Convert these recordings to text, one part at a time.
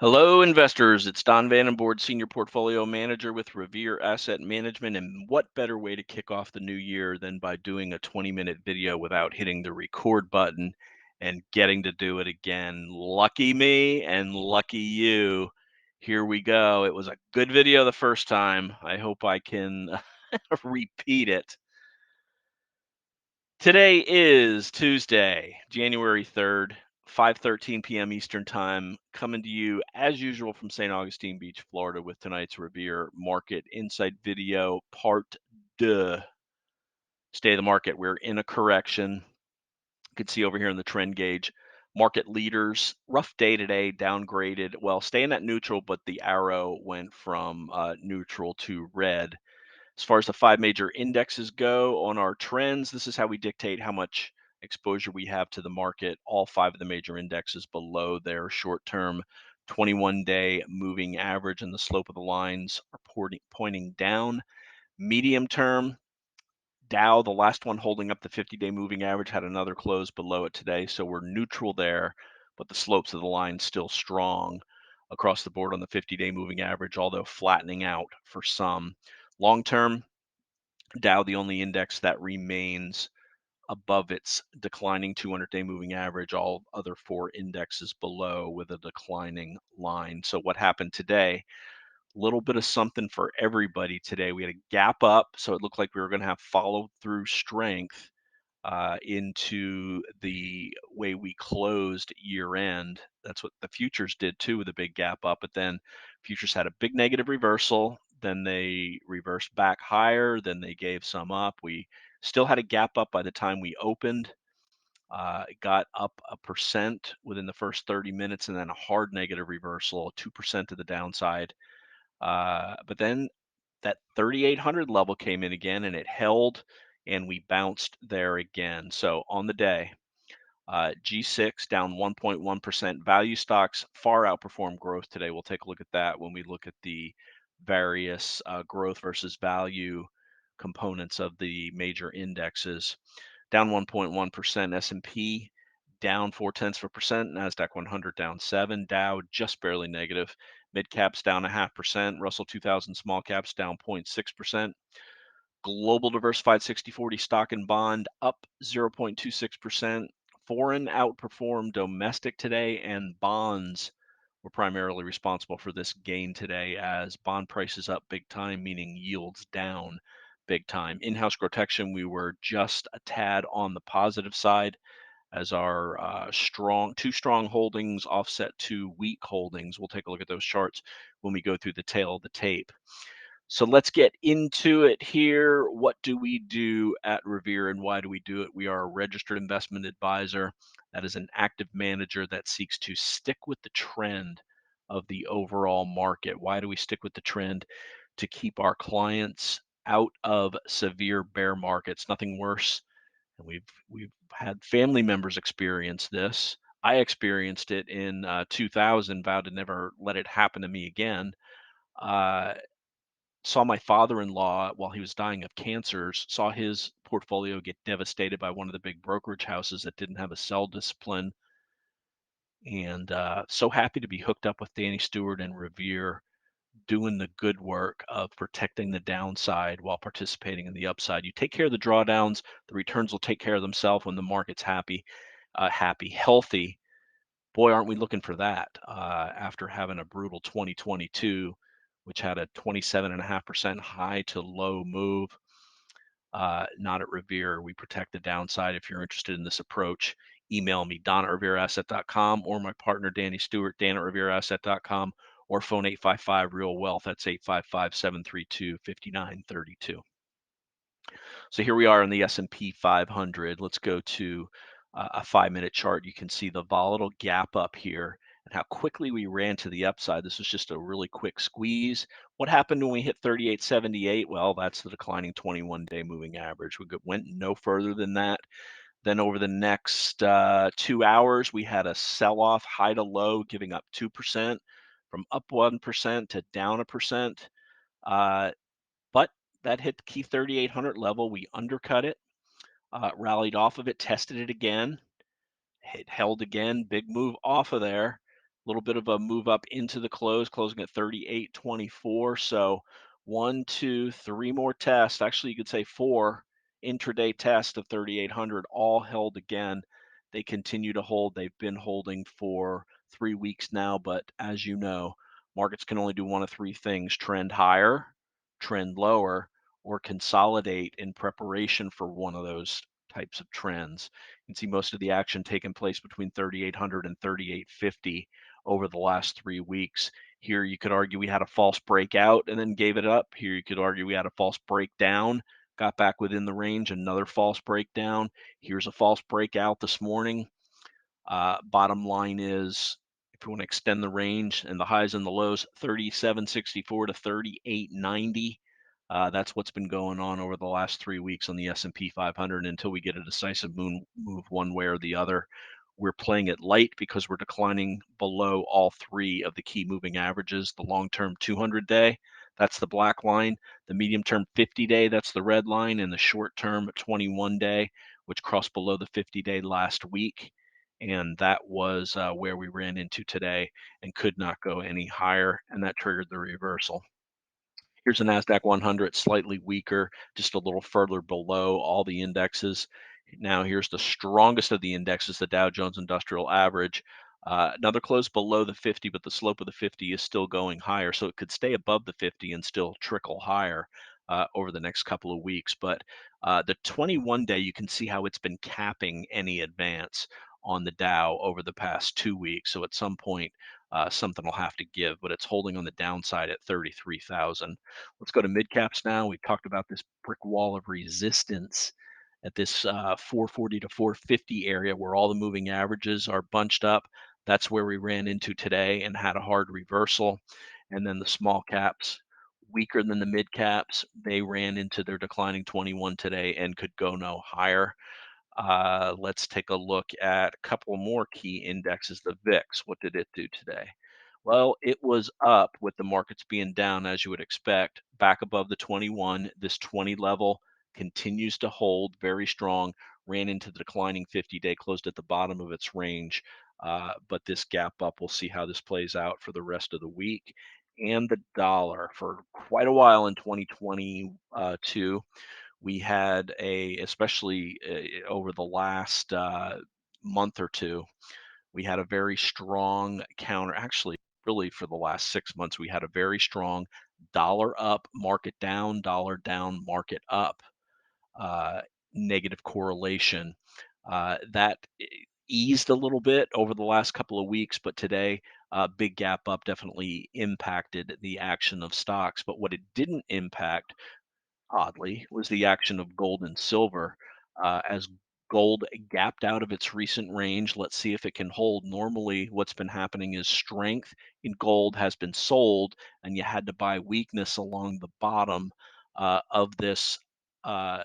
Hello, investors. It's Don Vandenbord, Senior Portfolio Manager with Revere Asset Management. And what better way to kick off the new year than by doing a 20-minute video without hitting the record button and getting to do it again? Lucky me and lucky you. Here we go. It was a good video the first time. I hope I can repeat it. Today is Tuesday, January 3rd, 5:13 p.m. Eastern Time, coming to you as usual from St. Augustine Beach, Florida, with tonight's Revere Market Insight video, part deux. State of the market. We're in a correction. You can see over here in the trend gauge, market leaders, rough day today, downgraded. Well, staying at neutral, but the arrow went from neutral to red. As far as the five major indexes go on our trends, this is how we dictate how much exposure we have to the market. All five of the major indexes below their short-term 21-day moving average, and the slope of the lines are pointing down. Medium term, Dow, the last one holding up the 50-day moving average, had another close below it today, so we're neutral there, but the slopes of the line still strong across the board on the 50-day moving average, although flattening out for some. Long term, Dow, the only index that remains above its declining 200-day moving average, all other four indexes below with a declining line. So what happened today? A little bit of something for everybody today. We had a gap up, so it looked like we were going to have follow through strength into the way we closed year end. That's what the futures did too, with a big gap up. But then futures had a big negative reversal. Then they reversed back higher. Then they gave some up. We still had a gap up by the time we opened. It got up 1% within the first 30 minutes, and then a hard negative reversal, 2% to the downside. But then that 3,800 level came in again, and it held, and we bounced there again. So on the day, G6 down 1.1%. Value stocks far outperformed growth today. We'll take a look at that when we look at the various growth versus value components of the major indexes. Down 1.1%. S&P down 0.4%. Nasdaq 100 down 7. Dow just barely negative. Mid caps down 0.5%. Russell 2000 small caps down 0.6%. Global diversified 60/40 stock and bond up 0.26%. Foreign outperformed domestic today, and bonds were primarily responsible for this gain today, as bond prices up big time, meaning yields down big time. In-house GROTECTION, we were just a tad on the positive side, as our two strong holdings offset two weak holdings. We'll take a look at those charts when we go through the tail of the tape. So let's get into it here. What do we do at Revere, and why do we do it? We are a registered investment advisor. That is an active manager that seeks to stick with the trend of the overall market. Why do we stick with the trend? To keep our clients out of severe bear markets. Nothing worse. And we've had family members experience this. I experienced it in 2000, vowed to never let it happen to me again. Uh, Saw my father-in-law, while he was dying of cancers, saw his portfolio get devastated by one of the big brokerage houses that didn't have a sell discipline. And so happy to be hooked up with Danny Stewart and Revere, doing the good work of protecting the downside while participating in the upside. You take care of the drawdowns, the returns will take care of themselves when the market's healthy. Boy, aren't we looking for that after having a brutal 2022, which had a 27.5% high to low move. Not at Revere. We protect the downside. If you're interested in this approach, email me, don@revereasset.com, or my partner, Danny Stewart, dan@revereasset.com, or phone 855-REAL-WEALTH. That's 855-732-5932. So here we are in the S&P 500. Let's go to a 5-minute chart. You can see the volatile gap up here and how quickly we ran to the upside. This was just a really quick squeeze. What happened when we hit 38.78? Well, that's the declining 21-day moving average. We went no further than that. Then over the next 2 hours, we had a sell-off high to low, giving up 2%, from up 1% to down 1%. But that hit the key 3,800 level. We undercut it, rallied off of it, tested it again. It held again, big move off of there. little bit of a move up into the close, closing at 38.24. So one, two, three more tests. Actually, you could say four intraday tests of 3,800, all held again. They continue to hold. They've been holding for 3 weeks now, but as you know, markets can only do one of three things: trend higher, trend lower, or consolidate in preparation for one of those types of trends. You can see most of the action taking place between 3,800 and 3,850 over the last 3 weeks. Here, you could argue we had a false breakout and then gave it up. Here, you could argue we had a false breakdown, got back within the range, another false breakdown. Here's a false breakout this morning. Bottom line is, if you want to extend the range and the highs and the lows, 37.64 to 38.90. That's what's been going on over the last 3 weeks on the S&P 500 until we get a decisive move one way or the other. We're playing it light because we're declining below all three of the key moving averages. The long-term 200-day, that's the black line. The medium-term 50-day, that's the red line. And the short-term 21-day, which crossed below the 50-day last week. And that was where we ran into today and could not go any higher. And that triggered the reversal. Here's the NASDAQ 100, slightly weaker, just a little further below all the indexes. Now here's the strongest of the indexes, the Dow Jones Industrial Average. Another close below the 50, but the slope of the 50 is still going higher. So it could stay above the 50 and still trickle higher over the next couple of weeks. But the 21-day, you can see how it's been capping any advance on the Dow over the past 2 weeks. So at some point, something will have to give, but it's holding on the downside at 33,000. Let's go to mid caps now. We talked about this brick wall of resistance at this 440 to 450 area where all the moving averages are bunched up. That's where we ran into today and had a hard reversal. And then the small caps, weaker than the mid caps, they ran into their declining 21 today and could go no higher. Let's take a look at a couple more key indexes. The VIX, what did it do today? Well, it was up with the markets being down, as you would expect, back above the 21. This 20 level continues to hold very strong, ran into the declining 50-day, closed at the bottom of its range. But this gap up, we'll see how this plays out for the rest of the week. And the dollar, for quite a while in 2022, we had especially over the last month or two, we had a very strong counter. Actually, really for the last 6 months, we had a very strong dollar up, market down, dollar down, market up, uh, negative correlation. That eased a little bit over the last couple of weeks, but today, big gap up definitely impacted the action of stocks. But what it didn't impact, oddly, was the action of gold and silver. As gold gapped out of its recent range, let's see if it can hold. Normally, what's been happening is strength in gold has been sold, and you had to buy weakness along the bottom of this. Uh,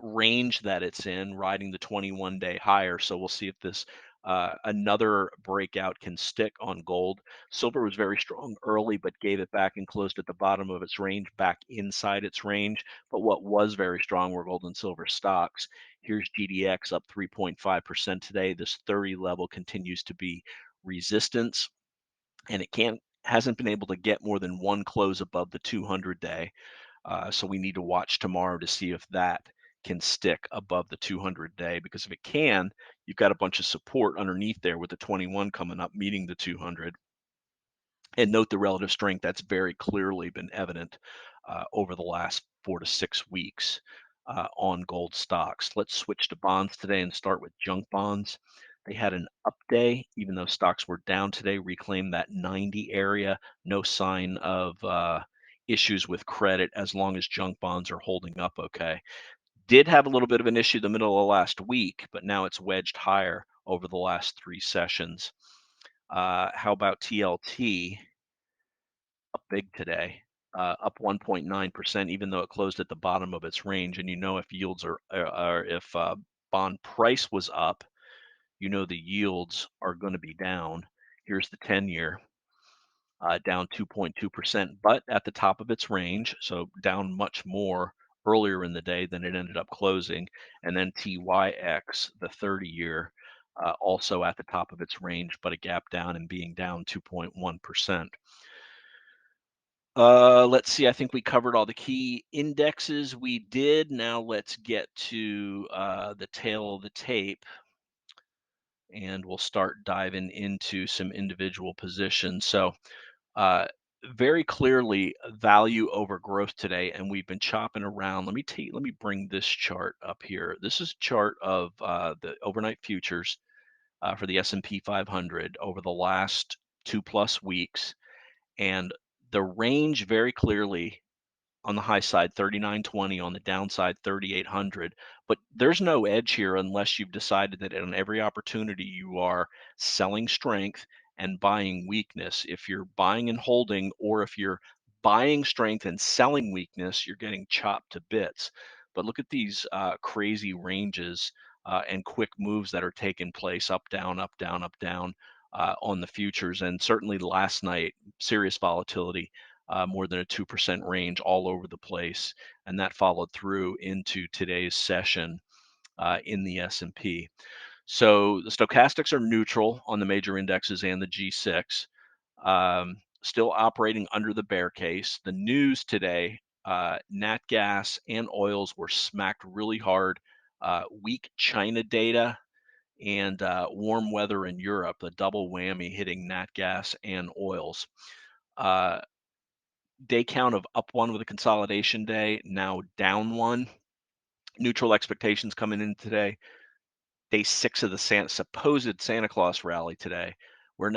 Range that it's in, riding the 21-day higher. So we'll see if this another breakout can stick on gold. Silver was very strong early, but gave it back and closed at the bottom of its range, back inside its range. But what was very strong were gold and silver stocks. Here's GDX up 3.5% today. This 30 level continues to be resistance, and it hasn't been able to get more than one close above the 200-day. So we need to watch tomorrow to see if that can stick above the 200-day, because if it can, you've got a bunch of support underneath there with the 21 coming up, meeting the 200. And note the relative strength that's very clearly been evident over the last 4 to 6 weeks on gold stocks. Let's switch to bonds today and start with junk bonds. They had an up day, even though stocks were down today, reclaimed that 90 area. No sign of issues with credit as long as junk bonds are holding up okay. Did have a little bit of an issue the middle of last week, but now it's wedged higher over the last three sessions. How about TLT? Up big today, up 1.9%, even though it closed at the bottom of its range. And if yields are if bond price was up, the yields are going to be down. Here's the 10-year, down 2.2%, but at the top of its range, so down much more earlier in the day than it ended up closing. And then TYX, the 30-year, also at the top of its range, but a gap down and being down 2.1%. Let's see. I think we covered all the key indexes. We did. Now let's get to the tail of the tape, and we'll start diving into some individual positions. So, uh, very clearly, value over growth today, and we've been chopping around. Let me bring this chart up here. This is a chart of the overnight futures for the S&P 500 over the last 2+ weeks, and the range very clearly on the high side 3920, on the downside 3800. But there's no edge here unless you've decided that on every opportunity you are selling strength and buying weakness. If you're buying and holding, or if you're buying strength and selling weakness, you're getting chopped to bits. But look at these crazy ranges and quick moves that are taking place, up down, up down, up down, on the futures. And certainly last night, serious volatility, more than a 2% range all over the place, and that followed through into today's session in the S&P. So the stochastics are neutral on the major indexes and the G6, still operating under the bear case. The news today, nat gas and oils were smacked really hard. Weak China data and warm weather in Europe, a double whammy hitting nat gas and oils. Uh, Day count of up one with a consolidation day, now down one. Neutral expectations coming in today. Day six of the supposed Santa Claus rally today. We've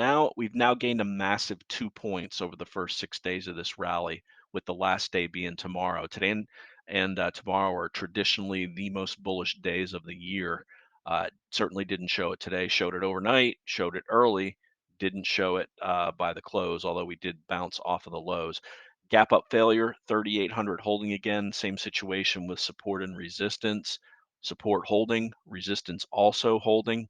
now gained a massive 2 points over the first 6 days of this rally, with the last day being tomorrow. Today and tomorrow are traditionally the most bullish days of the year. Certainly didn't show it today. Showed it overnight. Showed it early. Didn't show it by the close, although we did bounce off of the lows. Gap up failure, 3,800 holding again. Same situation with support and resistance. Support holding, resistance also holding.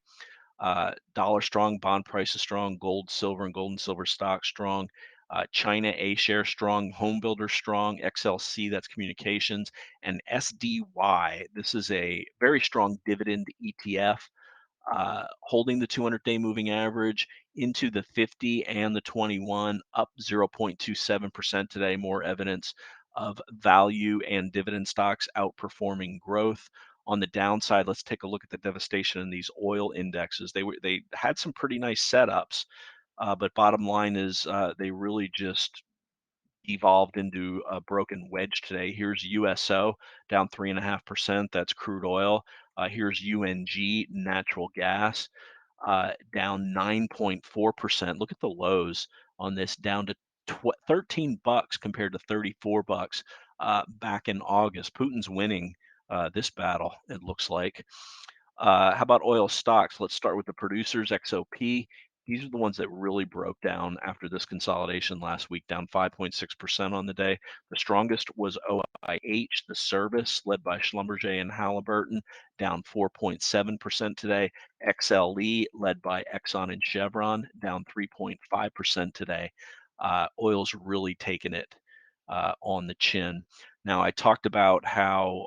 Dollar strong, bond prices strong, gold, silver, and gold and silver stocks strong. China A share strong, home builder strong, XLC, that's communications, and SDY. This is a very strong dividend ETF, holding the 200-day moving average into the 50 and the 21, up 0.27% today. More evidence of value and dividend stocks outperforming growth. On the downside, let's take a look at the devastation in these oil indexes. They had some pretty nice setups, but bottom line is they really just evolved into a broken wedge today. Here's USO down 3.5%. That's crude oil. Here's UNG, natural gas, down 9.4%. Look at the lows on this, down to $13 compared to $34 back in August. Putin's winning this battle, it looks like. How about oil stocks? Let's start with the producers, XOP. These are the ones that really broke down after this consolidation last week, down 5.6% on the day. The strongest was OIH, the service, led by Schlumberger and Halliburton, down 4.7% today. XLE, led by Exxon and Chevron, down 3.5% today. Oil's really taken it on the chin. Now, I talked about how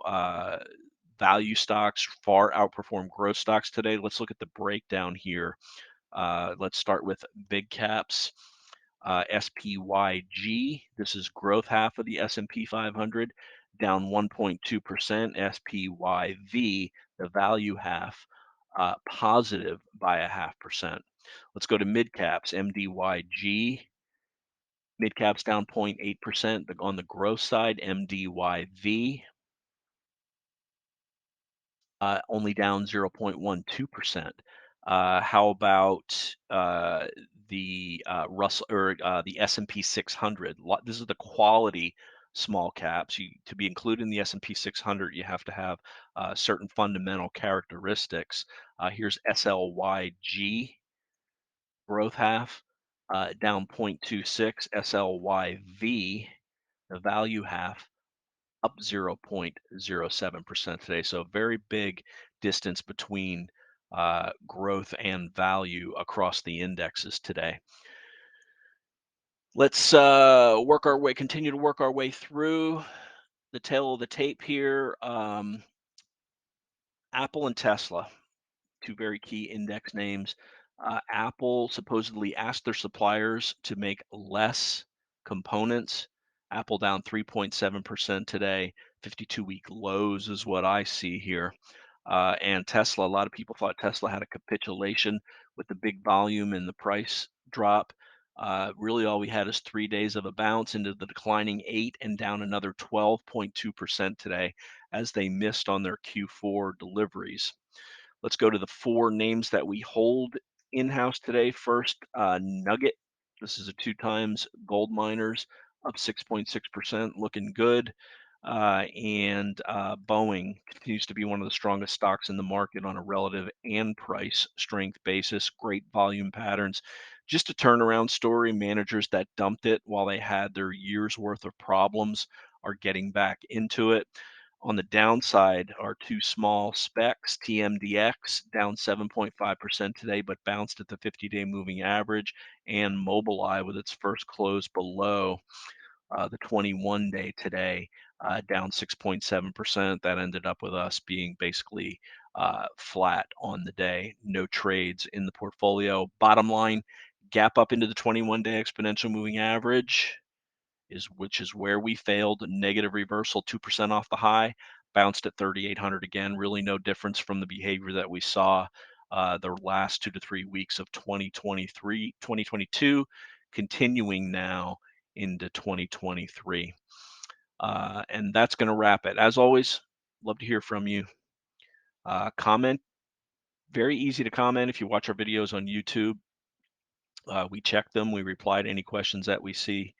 value stocks far outperform growth stocks today. Let's look at the breakdown here. Let's start with big caps. SPYG, this is growth half of the S&P 500, down 1.2%. SPYV, the value half, positive by 0.5%. Let's go to mid caps. MDYG, mid caps down 0.8%. On the growth side, MDYV, only down 0.12%. How about the S&P 600? This is the quality small caps. To be included in the S&P 600, you have to have certain fundamental characteristics. Here's SLYG, growth half, down 0.26. SLYV, the value half, up 0.07% today. So very big distance between growth and value across the indexes today. Let's continue to work our way through the tail of the tape here. Apple and Tesla, two very key index names. Apple supposedly asked their suppliers to make less components. Apple down 3.7% today. 52-week lows is what I see here. And Tesla, a lot of people thought Tesla had a capitulation with the big volume and the price drop. Really, all we had is 3 days of a bounce into the declining 8 and down another 12.2% today as they missed on their Q4 deliveries. Let's go to the four names that we hold in-house today. First, Nugget. This is a two times gold miners, up 6.6%, looking good. And Boeing continues to be one of the strongest stocks in the market on a relative and price strength basis. Great volume patterns. Just a turnaround story. Managers that dumped it while they had their year's worth of problems are getting back into it. On the downside are two small specs, TMDX down 7.5% today, but bounced at the 50-day moving average, and Mobileye with its first close below the 21-day today, down 6.7%. That ended up with us being basically flat on the day. No trades in the portfolio. Bottom line, gap up into the 21-day exponential moving average which is where we failed. Negative reversal, 2% off the high, bounced at 3,800 again. Really no difference from the behavior that we saw the last 2 to 3 weeks of 2023, 2022, continuing now into 2023. And that's going to wrap it. As always, love to hear from you. Comment. Very easy to comment if you watch our videos on YouTube. We check them. We reply to any questions that we see.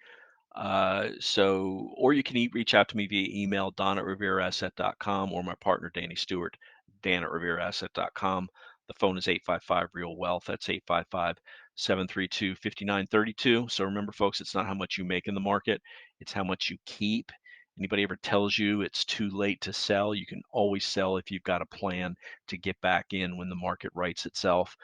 Or you can reach out to me via email, don@revereasset.com, or my partner, Danny Stewart, dan@revereasset.com. The phone is 855-REAL-WEALTH. That's 855-732-5932. So remember, folks, it's not how much you make in the market, it's how much you keep. Anybody ever tells you it's too late to sell, you can always sell if you've got a plan to get back in when the market rights itself.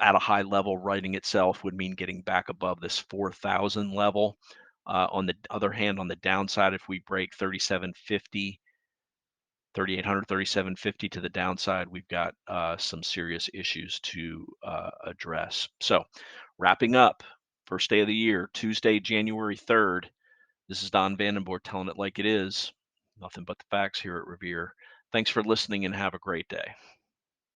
At a high level, writing itself would mean getting back above this 4,000 level. On the other hand, on the downside, if we break 3,750, 3,800, 3,750 to the downside, we've got some serious issues to address. So wrapping up, first day of the year, Tuesday, January 3rd. This is Don Vandenbord telling it like it is. Nothing but the facts here at Revere. Thanks for listening and have a great day.